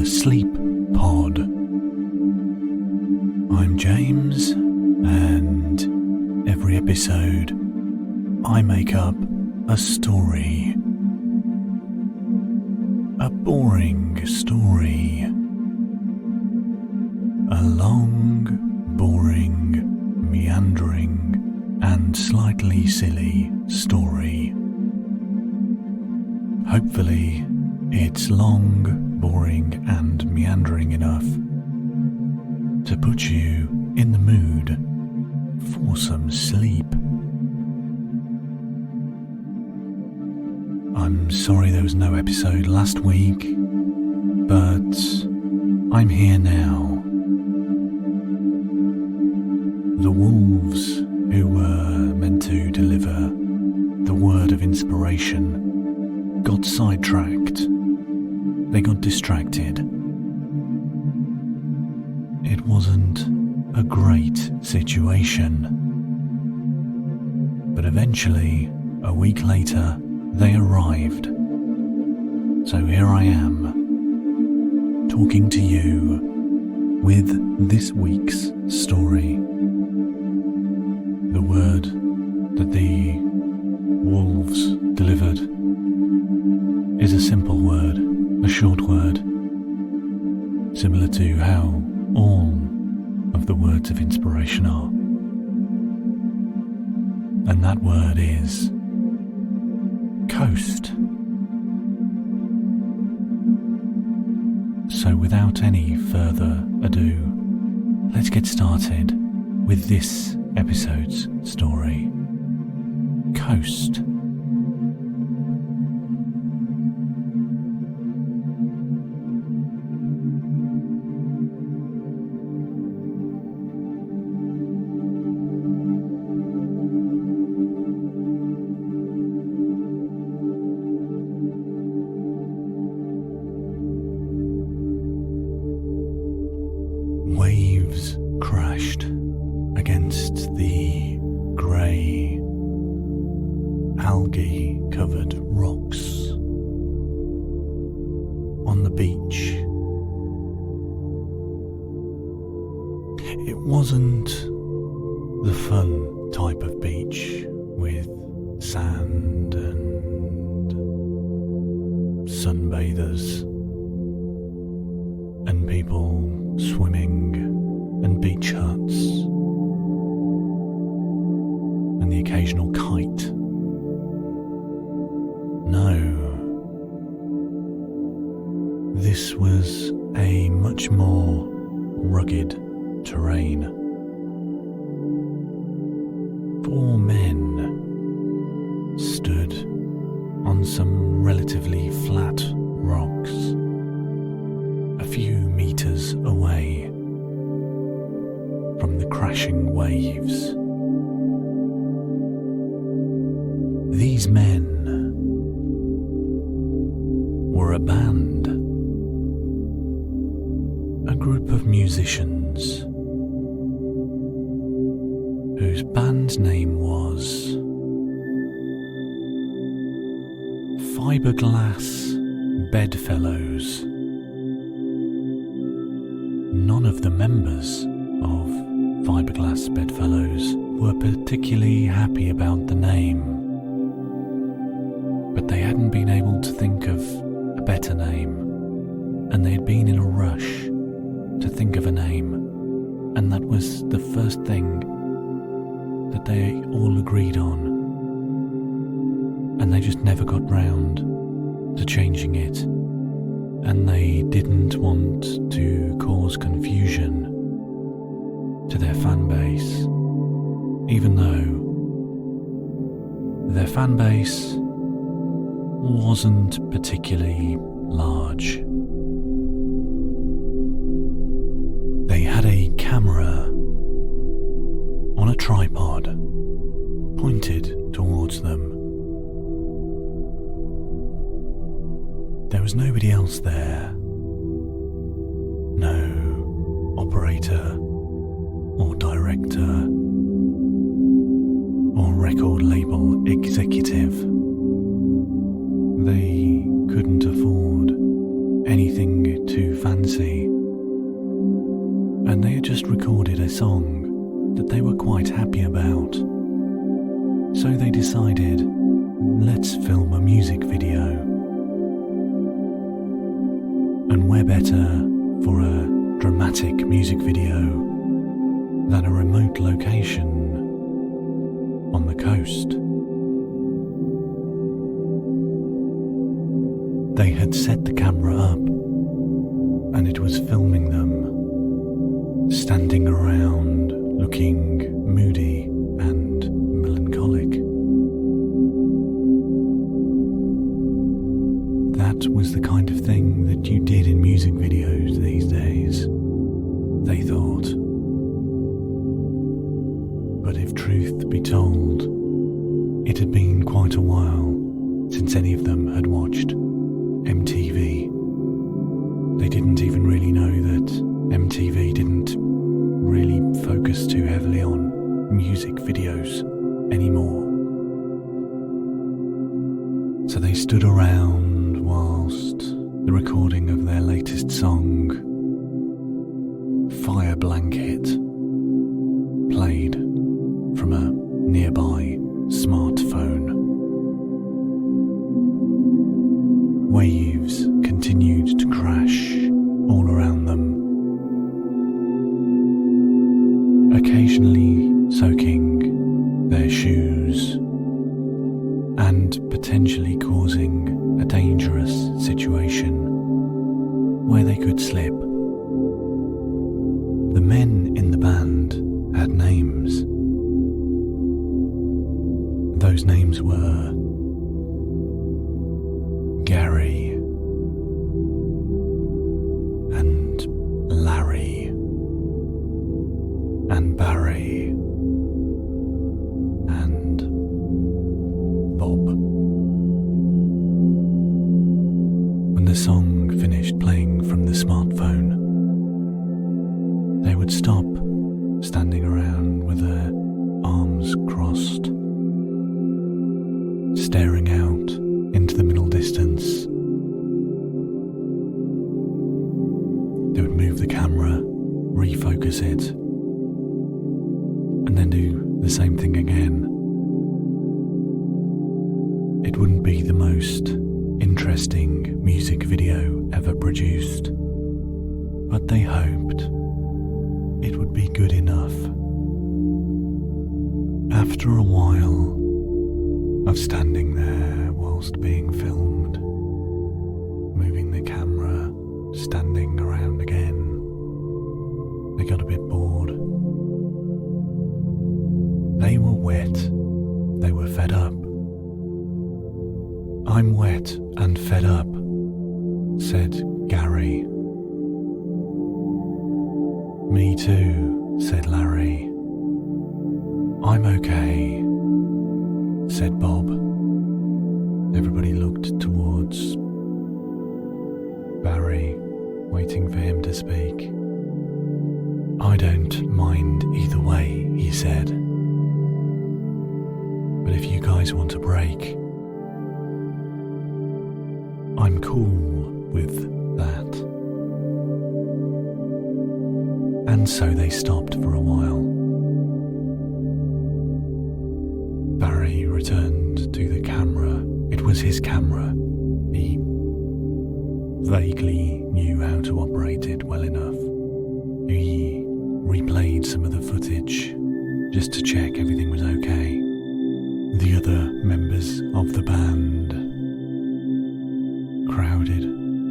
the Sleep Pod. I'm James, and every episode I make up a story. A boring story. A long, boring, meandering, and slightly silly story. Hopefully, it's long, boring, and meandering enough to put you in the mood for some sleep. I'm sorry there was no episode last week, but I'm here now. The wolves who were meant to deliver the word of inspiration got sidetracked. They got distracted. It wasn't a great situation. But eventually, a week later, they arrived. So here I am, talking to you with this week's story. The word that the wolves delivered is a simple word, a short word, similar to how all of the words of inspiration are. And that word is coast. So without any further ado, let's get started with this episode's story. Coast. Waves crashed against the grey, algae-covered rocks on the beach. It wasn't the fun type of beach with sand and sunbathers and people swimming and beach huts and the occasional kite. No, this was a much more rugged terrain. 4 men stood on some relatively flat rocks a few meters away from the crashing waves. These men were a band, a group of musicians whose band's name was Fiberglass Bedfellows. None of the members of Fiberglass Bedfellows were particularly happy about the name, but they hadn't been able to think of a better name, and they had been in a rush to think of a name, and that was the first thing that they all agreed on, and they just never got round to changing it, and they didn't want to cause confusion to their fan base, even though their fan base wasn't particularly large. They had a camera on a tripod pointed towards them. There was nobody else there. No operator or director or record label executive. They couldn't afford anything anything too fancy, and they had just recorded a song that they were quite happy about. So they decided, let's film a music video. And where better for a dramatic music video than a remote location on the coast. They had set the camera up, and it was filming them standing around looking moody and melancholic. That was the kind of thing that you did in music videos these days, they thought. But if truth be told, it had been quite a while since any of them had watched MTV. They didn't even really know that MTV didn't really focus too heavily on music videos anymore. So they stood around whilst the recording of their latest song, Fire Blanket, played from a nearby smartphone. Waves continued to crash all around them, occasionally soaking their shoes and potentially causing a dangerous situation where they could slip. The men in the band had names. Those names were Gary and Larry and Barry and Bob. When the song finished playing from the smartphone, they would stop standing around with their arms crossed, staring out into the middle distance. They would move the camera, refocus it, and then do the same thing again. It wouldn't be the most interesting music video ever produced, but they hoped it would be good enough. After a while of standing there whilst being filmed, moving the camera, standing around again, they got a bit bored. They were wet, they were fed up. I'm wet and fed up, said Gary. Me too, said Larry. I'm okay, said Bob. Everybody looked towards Barry, waiting for him to speak. I don't mind either way, he said. But if you guys want a break, I'm cool with that. And so they stopped for a while. Barry returned to the camera. It was his camera. He vaguely knew how to operate it well enough. He replayed some of the footage just to check everything was okay. The other members of the band crowded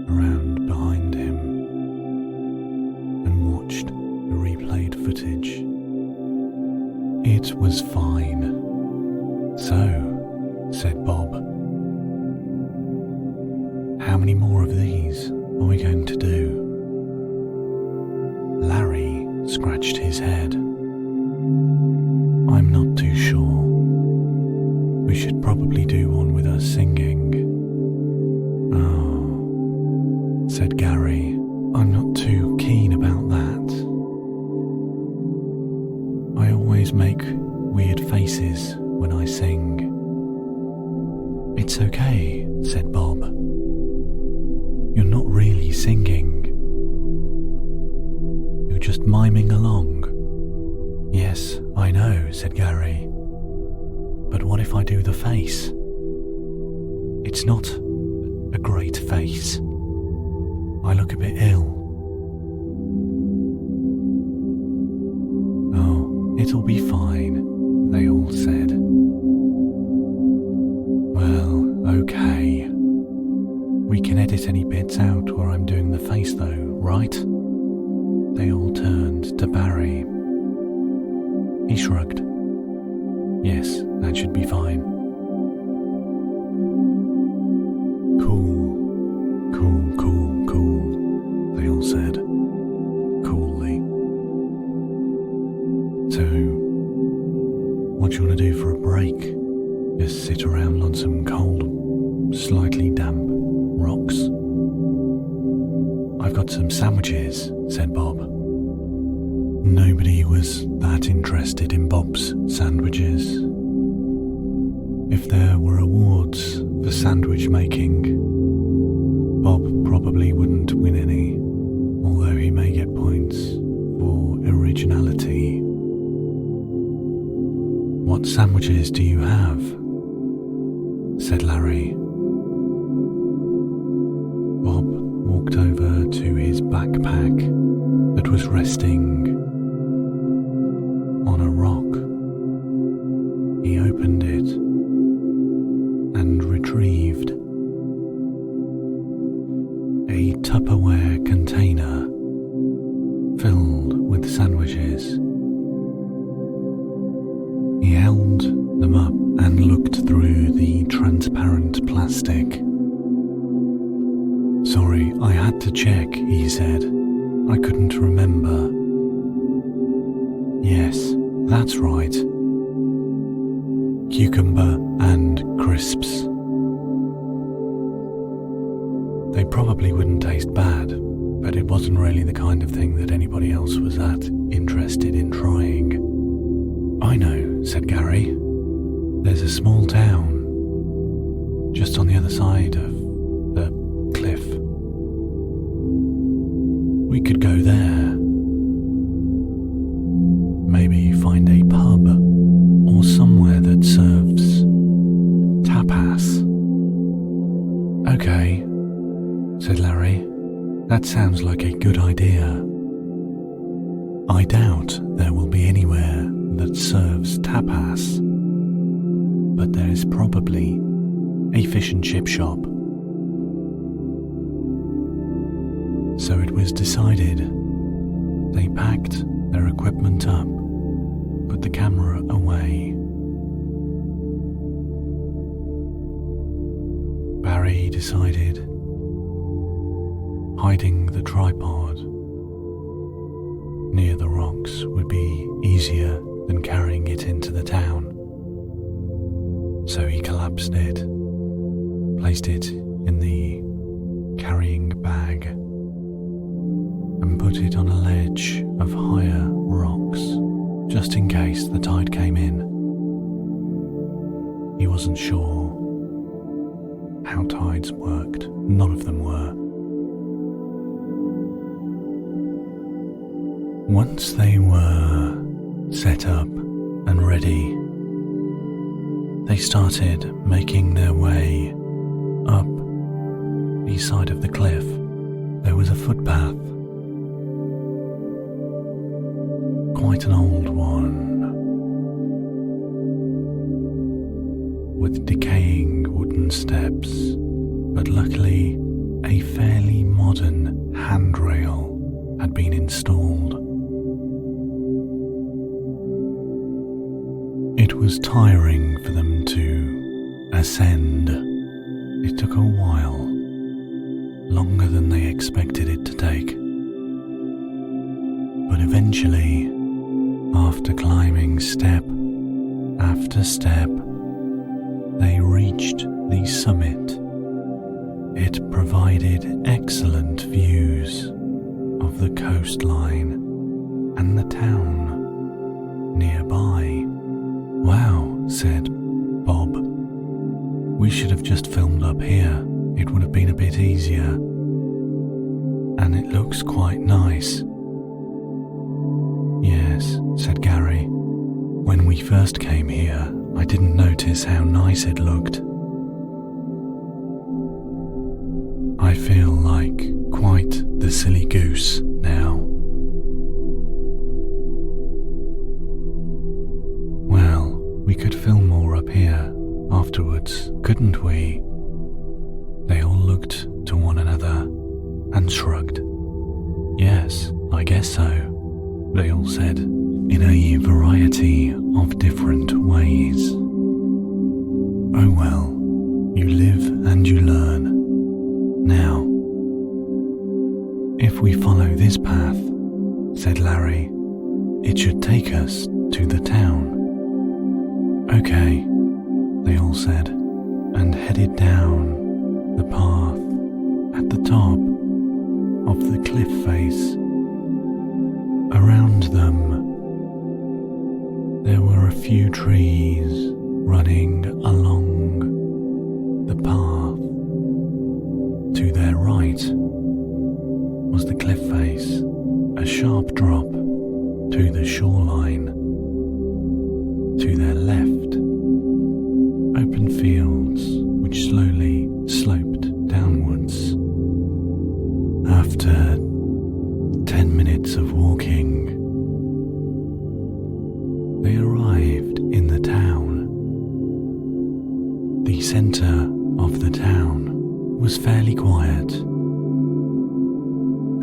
around behind him and watched the replayed footage. It was fine. So, said Bob, how many more of these are we going to do? Larry scratched his head. I'm not too sure. We should probably do one with us singing. Oh, said Gary. I'm not too keen about that. I always make weird faces when I sing. It's okay, said Bob. You're not really singing. face. It's not a great face. I look a bit ill. Oh, it'll be fine, they all said. Well, okay. We can edit any bits out where I'm doing the face though, right? They all turned to Barry. He shrugged. Yes, that should be fine. Cool, they all said, coolly. So, what do you want to do for a break? Just sit around on some cold, slightly damp rocks? I've got some sandwiches, said Bob. Nobody was that interested in Bob's sandwiches. If there were awards for sandwich making, Bob probably wouldn't win any, although he may get points for originality. What sandwiches do you have? Said Larry. Bob walked over to his backpack that was resting on a rock. He opened it and retrieved a Tupperware container filled with sandwiches. He held them up and looked through the transparent plastic. Sorry, I had to check, he said. I couldn't remember. Yes, that's right. Cucumber and crisps. They probably wouldn't taste bad, but it wasn't really the kind of thing that anybody else was that interested in trying. I know, said Gary. There's a small town just on the other side of the cliff. We could go there. Maybe find a pub or somewhere that serves tapas. Okay, said Larry. That sounds like a good idea. I doubt there will be anywhere that serves tapas, but there is probably a fish and chip shop. So it was decided. They packed their equipment up, put the camera away. Barry decided hiding the tripod near the rocks would be easier than carrying it into the town. So he collapsed it, placed it in the carrying bag, and put it on a ledge of higher rocks, just in case the tide came in. He wasn't sure how tides worked. None of them were. Once they were set up and ready, they started making their way up the side of the cliff. There was a footpath, quite an old one, with decaying wooden steps, but luckily a fairly modern handrail had been installed. It was tiring for them to ascend. It took a while, longer than they expected it to take. But eventually, after climbing step after step, they reached the summit. It provided excellent views of the coastline and the town nearby. Wow, said Bob. We should have just filmed up here. It would have been a bit easier. And it looks quite nice. Yes, said Gary. When we first came here, I didn't notice how nice it looked. I feel like quite the silly goose now. Well, we could film more up here afterwards, couldn't we? They all looked to one another and shrugged. Yes, I guess so, they all said, in a variety of different ways. Oh well, you live and you learn. Now, if we follow this path, said Larry, it should take us to the town. Okay, they all said, and headed down the path at the top of the cliff face. Around them, there were a few trees running along the path. To their right was the cliff face, a sharp drop to the shoreline. To their left, open fields which slowly sloped downwards. After 10 minutes of walking, they arrived in the town. The centre of the town was fairly quiet.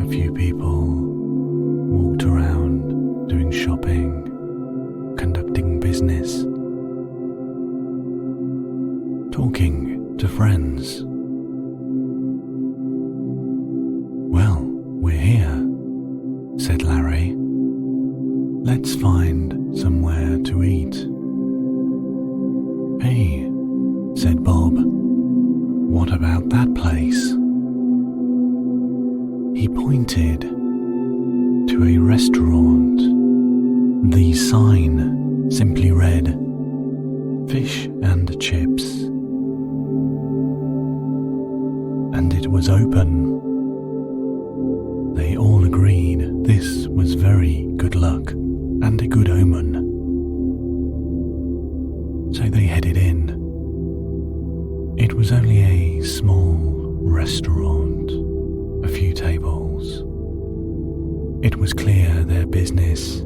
A few people walked around doing shopping, conducting business, talking to friends. Well, we're here, said Larry. Let's find somewhere to eat. Hey, said Bob. What about that place? He pointed to a restaurant. The sign simply read, "Fish and chips." And it was open. They all agreed this was very good luck and a good omen. So they headed in. It was only a small restaurant, a few tables. It was clear their business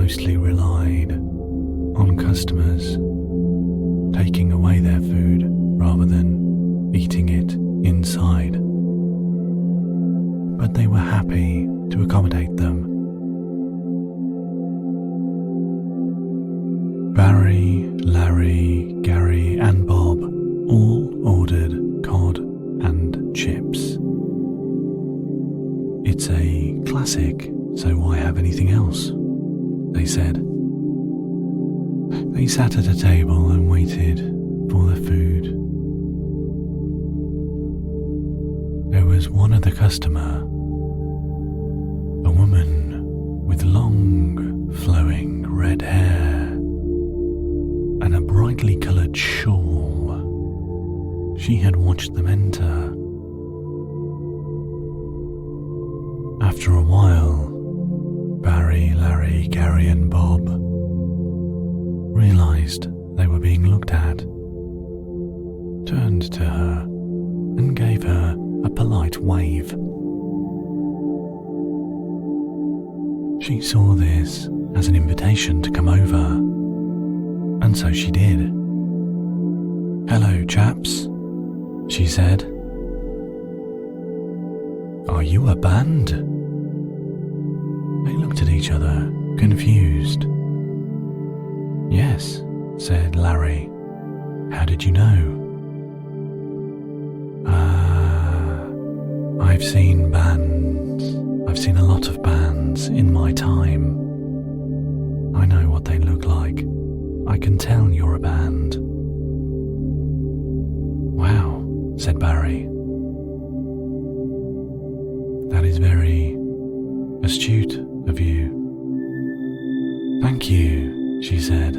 mostly relied on customers taking away their food rather than eating it inside. But they were happy to accommodate them. Barry, Larry, Gary and Bob all ordered cod and chips. It's a classic, so why have anything else? They said. They sat at a table and waited for the food. There was one other customer, a woman with long, flowing red hair and a brightly coloured shawl. She had watched them enter. After a while, Barry, Larry, Gary and Bob realised they were being looked at, turned to her and gave her a polite wave. She saw this as an invitation to come over, and so she did. "Hello, chaps," she said. "Are you a band?" They looked at each other, confused. "Yes," said Larry. "How did you know?" I've seen bands. I've seen a lot of bands in my time. I know what they look like. I can tell you're a band." "Wow," said Barry. "That is very astute of you." "Thank you," she said.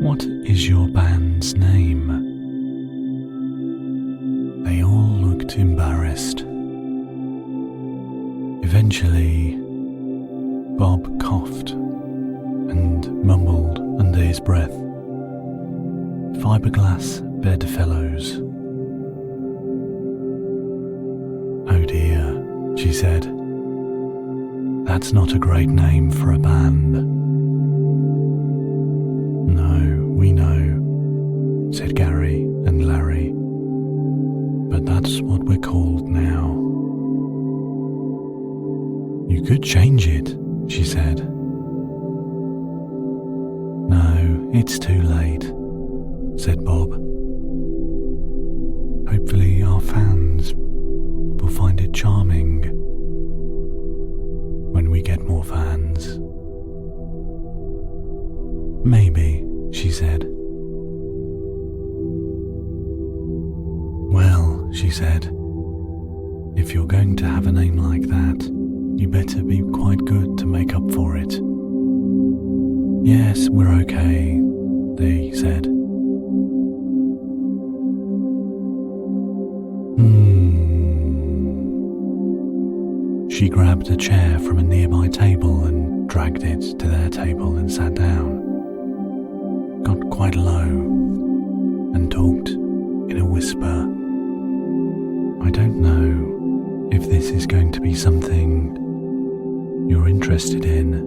"What is your band's name?" They all looked embarrassed. Eventually, Bob coughed and mumbled his breath. Fiberglass bedfellows. Oh dear, she said. That's not a great name for a band. No, we know, said Gary and Larry. But that's what we're called now. You could change it, she said. No, it's too late, said Bob. Hopefully our fans will find it charming when we get more fans. Maybe, she said. Well, she said, if you're going to have a name like that, you better be quite good to make up for it. Yes, we're okay, they said. She grabbed a chair from a nearby table and dragged it to their table and sat down. Got quite low and talked in a whisper. I don't know if this is going to be something you're interested in,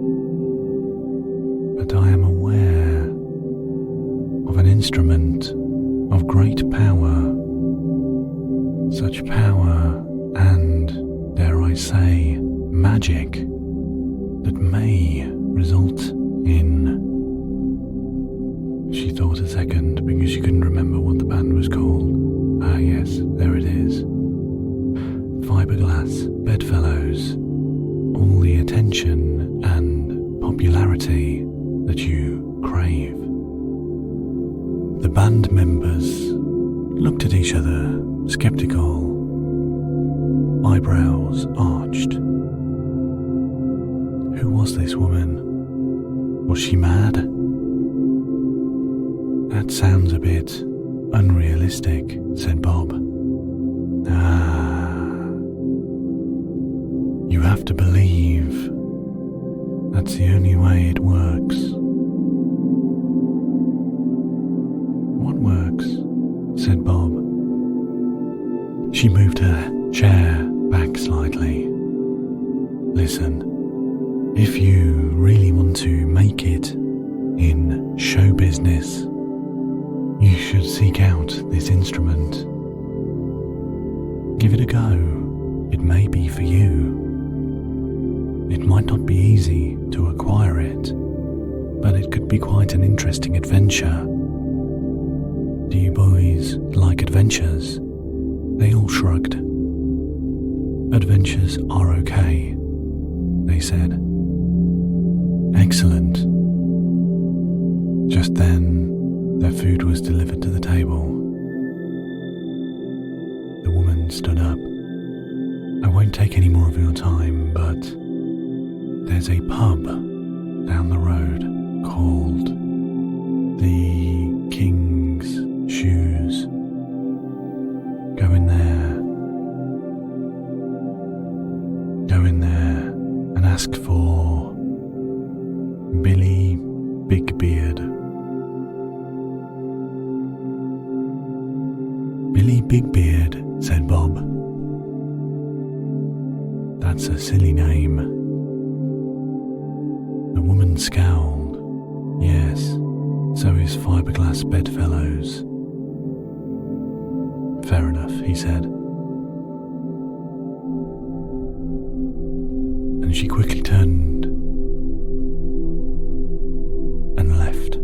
but I am aware of an instrument of great power, such power and, dare I say, magic that may result in... She thought a second because she couldn't remember what the band was called. Ah yes, there it is. Fiberglass bedfellows. All the attention and popularity that you crave. The band members looked at each other, skeptical, eyebrows arched. Who was this woman? Was she mad? That sounds a bit unrealistic, said Bob. You have to believe. That's the only way it works. What works? Said Bob. She moved her chair back slightly. Listen, if you really want to make it in show business, you should seek out this instrument. Give it a go. It may be for you. It might not be easy to acquire it, but it could be quite an interesting adventure. Do you boys like adventures? They all shrugged. Adventures are okay, they said. Excellent. Just then, their food was delivered to the table. The woman stood up. I won't take any more of your time, but there's a pub down the road called the King's Shoes. Go in there and ask for Billy Bigbeard. Billy Bigbeard, said Bob. That's a silly name. The woman scowled. Yes, so is Fiberglass Bedfellows. Fair enough, he said. And she quickly turned and left.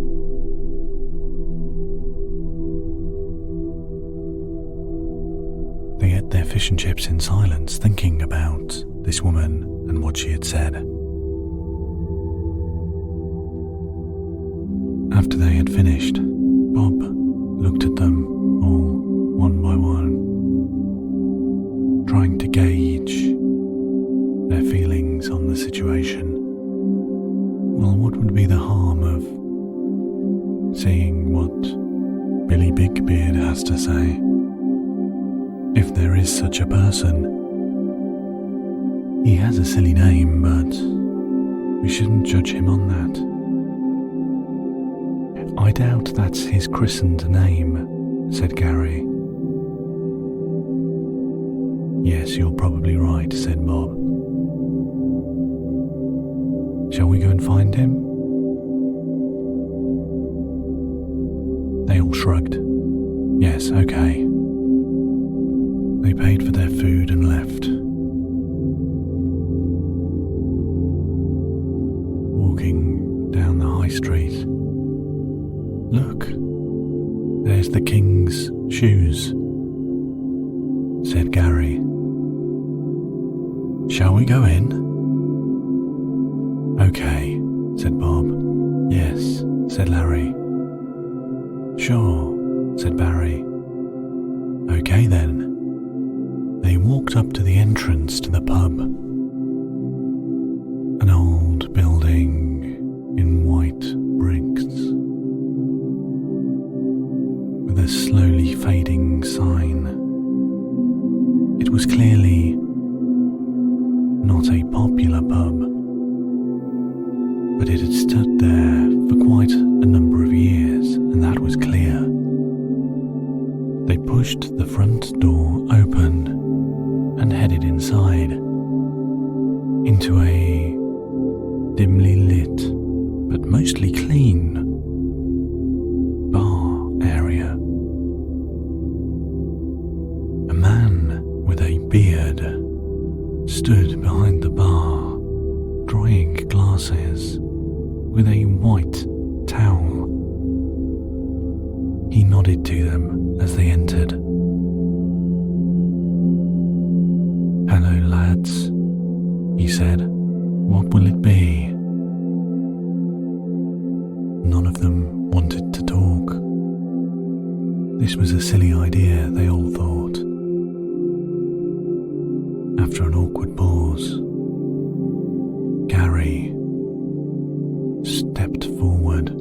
They ate their fish and chips in silence, thinking about this woman and what she had said. After they had finished, Bob looked at them all one by one, trying to gauge their feelings on the situation. Well, what would be the harm of seeing what Billy Bigbeard has to say? If there is such a person. He has a silly name, but we shouldn't judge him on that. I doubt that's his christened name, said Gary. Yes, you're probably right, said Bob. Shall we go and find him? They all shrugged. Yes, okay. They paid for their food and left. Walking down the high street. Look, there's the king's shoes, said Gary. Shall we go in? Okay, said Bob. Yes, said Larry. Sure, said Barry. Okay then. They walked up to the entrance to the pub. An old building in white bricks, with a slowly fading sign. It was clearly not a popular pub, but it had stood there for quite a number of years, and that was clear. They pushed the front door open and headed inside, into a dimly lit but mostly clean bar area. A man with a beard stood behind the bar, drying glasses with a white towel. He nodded to them as they entered. Hello, lads, he said. What will it be? None of them wanted to talk. This was a silly idea, they all thought. After an awkward pause, Gary stepped forward.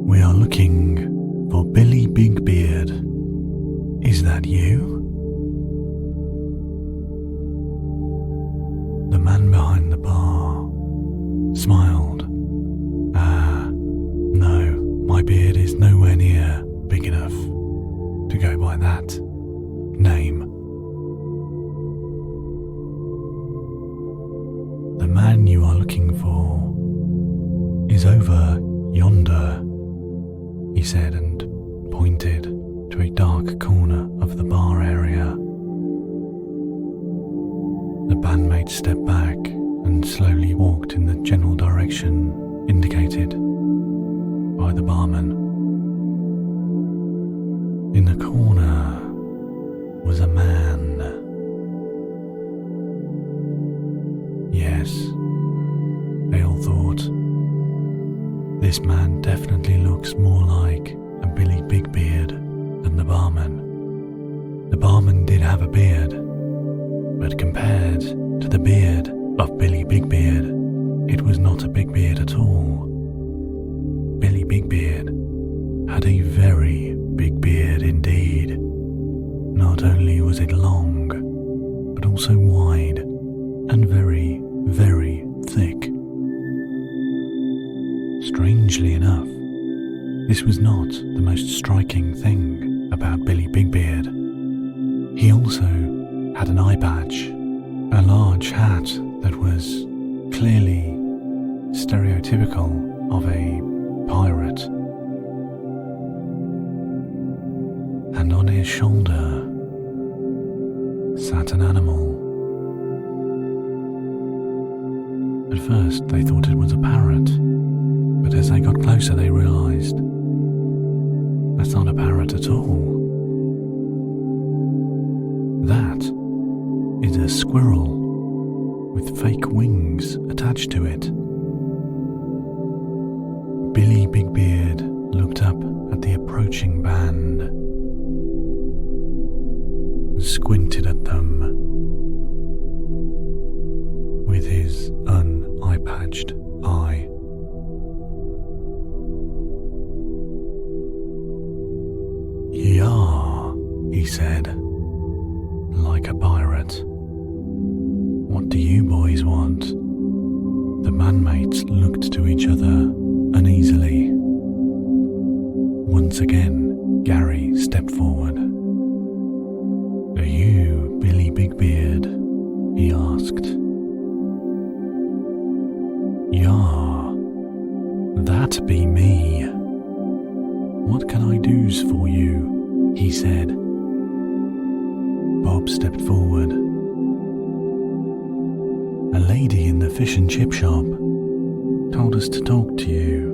We are looking for Billy Bigbeard. Is that you? The man behind the bar smiled. No, my beard is nowhere near big enough to go by that name. The man you are looking for is over yonder, he said, and pointed to a dark corner of the bar area. The bandmate stepped back and slowly walked in the general direction indicated by the barman. In the corner was a man. Yes, they all thought, this man definitely looks more like a Billy Bigbeard than the barman. The barman did have a beard, but compared to the beard of Billy Bigbeard, it was not a big beard at all. Billy Bigbeard had a very big beard indeed. Not only was it long, but also wide and very, very thick. Strangely enough, this was not the most striking thing about Billy Bigbeard. He also had an eye patch, a large hat that was clearly stereotypical of a pirate, and on his shoulder sat an animal. At first they thought it was a parrot, but as they got closer they realised that's not a parrot at all. That is a squirrel with fake wings attached to it. Billy Bigbeard looked up at the approaching band and squinted at them with his un-eye-patched eye. "Yah," he said, like a pirate. "What do you boys want?" The bandmates looked to each other uneasily. Once again, Gary stepped forward. "Are you Billy Bigbeard?" he asked. "Yeah, that be me. What can I do's for you?" he said. Bob stepped forward. "A lady in the fish and chip shop told us to talk to you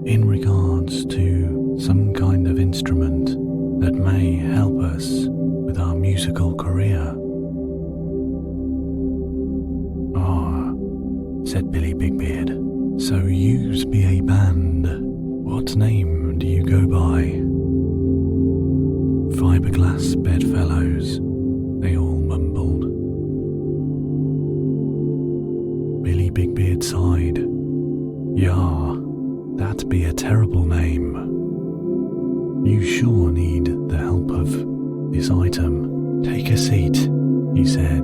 in regards to some kind of instrument that may help us with our musical career." "Ah," said Billy Bigbeard. "So yous be a band. What name do you go by?" "Fiberglass Bedfellows," they all mumbled. Billy Bigbeard sighed. "Yah, that be a terrible name. You sure need the help of this item. Take a seat," he said.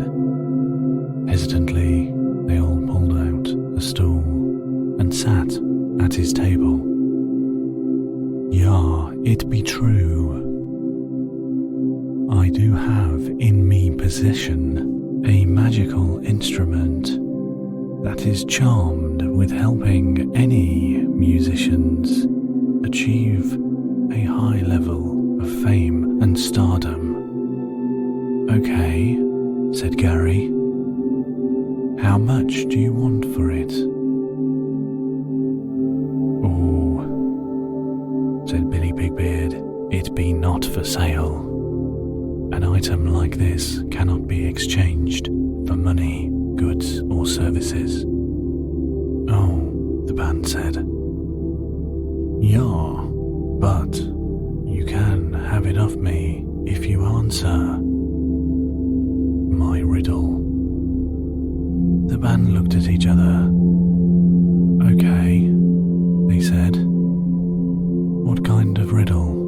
Hesitantly, they all pulled out a stool and sat at his table. "Yah, it be true. I do have in me possession a magical instrument that is charmed with helping any musicians achieve a high level of fame and stardom." "Okay," said Gary. "How much do you want for it?" "Oh," said Billy Bigbeard, "it be not for sale. An item like this cannot be exchanged for money, goods, or services." "Oh," the band said. "Yeah, but you can have it off me if you answer my riddle." The band looked at each other. "Okay," they said. "What kind of riddle?"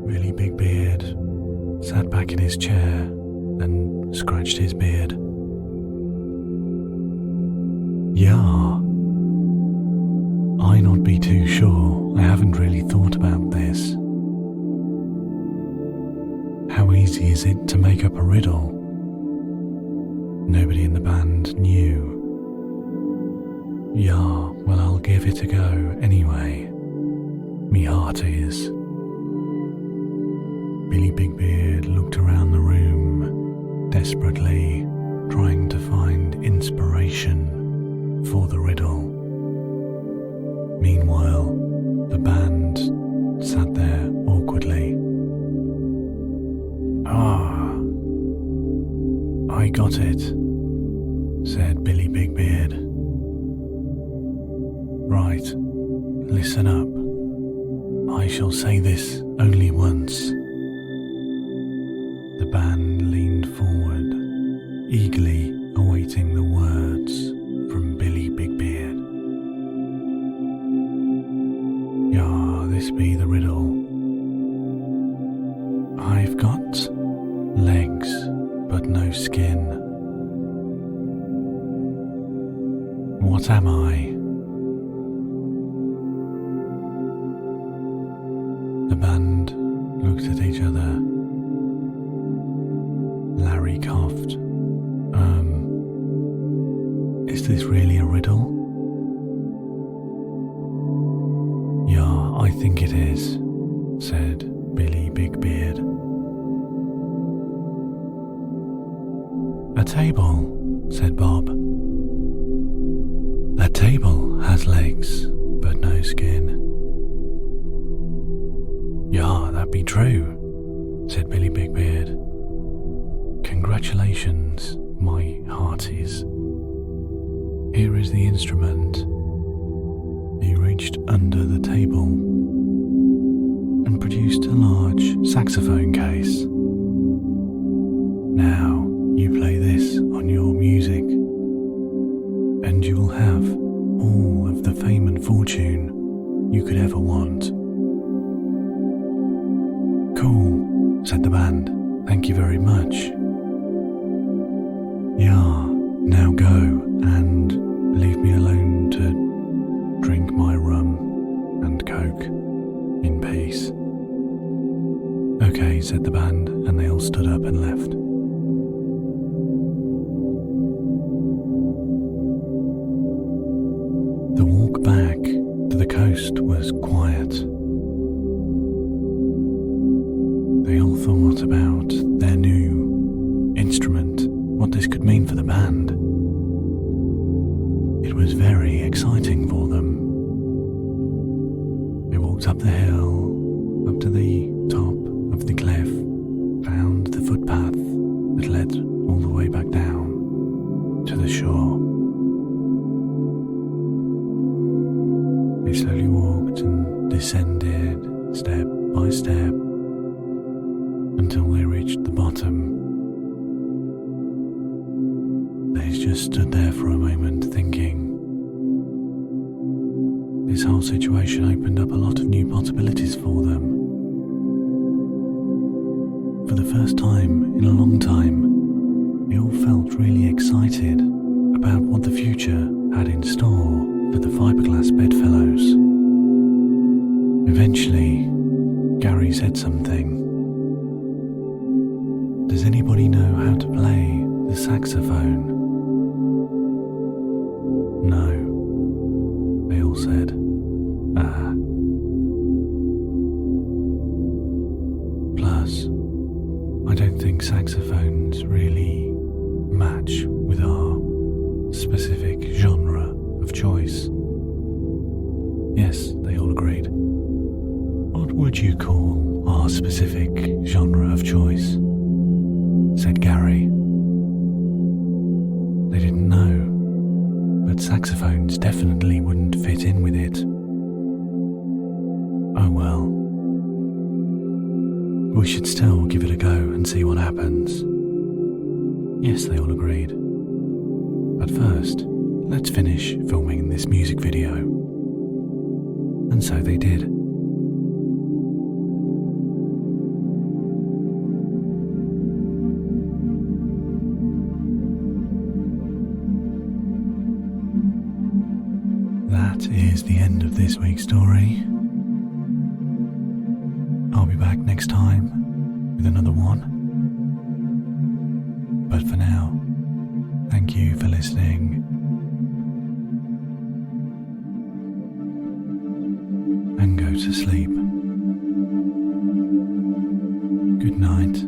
Billy Bigbeard sat back in his chair and scratched his beard. "Yeah, I not be too sure. I haven't really thought about this. How easy is it to make up a riddle?" Nobody in the band knew. "Yeah, well, I'll give it a go anyway. Me heart is." Billy Bigbeard looked around the room, desperately trying to find inspiration for the riddle. Meanwhile, the band sat there awkwardly. "Ah, I got it," said Billy Bigbeard. "Right, listen up. I shall say this only once." The band leaned forward, eagerly awaiting the words from Billy Bigbeard. "Yeah, this be the riddle. I've got legs but no skin. What am I?" The band looked at each other. Larry coughed. Is this really a riddle?" "Yeah, I think it is," said Billy Bigbeard. "A table," said Bob. "A table has legs, but no skin." "Yeah, that be true," said Billy Bigbeard. "Congratulations, my hearties. Here is the instrument." He reached under the table and produced a large saxophone case. "Now you play this on your music, and you will have all of the fame and fortune you could ever want." "Cool," said the band. "Thank you very much." "Yeah, go and leave me alone to drink my rum and coke in peace. Okay, said the band, and they all stood up and left. The walk back to the coast was quiet. They all thought about their new instrument, what this could mean for the band. It was very exciting for them. They walked up the hill, up to the top of the cliff, found the footpath that led all the way back down to the shore. They slowly walked and descended step by step until they reached the bottom. They just stood there for a moment thinking. This whole situation opened up a lot of new possibilities for them. For the first time in a long time, they all felt really excited about what the future had in store for the fiberglass bedfellows. Eventually, Gary said something. Does anybody know how to play the saxophone? No, they all said. Plus, I don't think saxophones really match with our specific genre of choice. Yes, they all agreed. What would you call our specific genre of choice? Said Gary. They didn't know, but saxophones definitely wouldn't fit in with it. Oh well. We should still give it a go and see what happens. Yes, they all agreed. But first, let's finish filming this music video. And so they did. That is the end of this week's story. I'll be back next time with another one. But for now, thank you for listening. And go to sleep. Good night.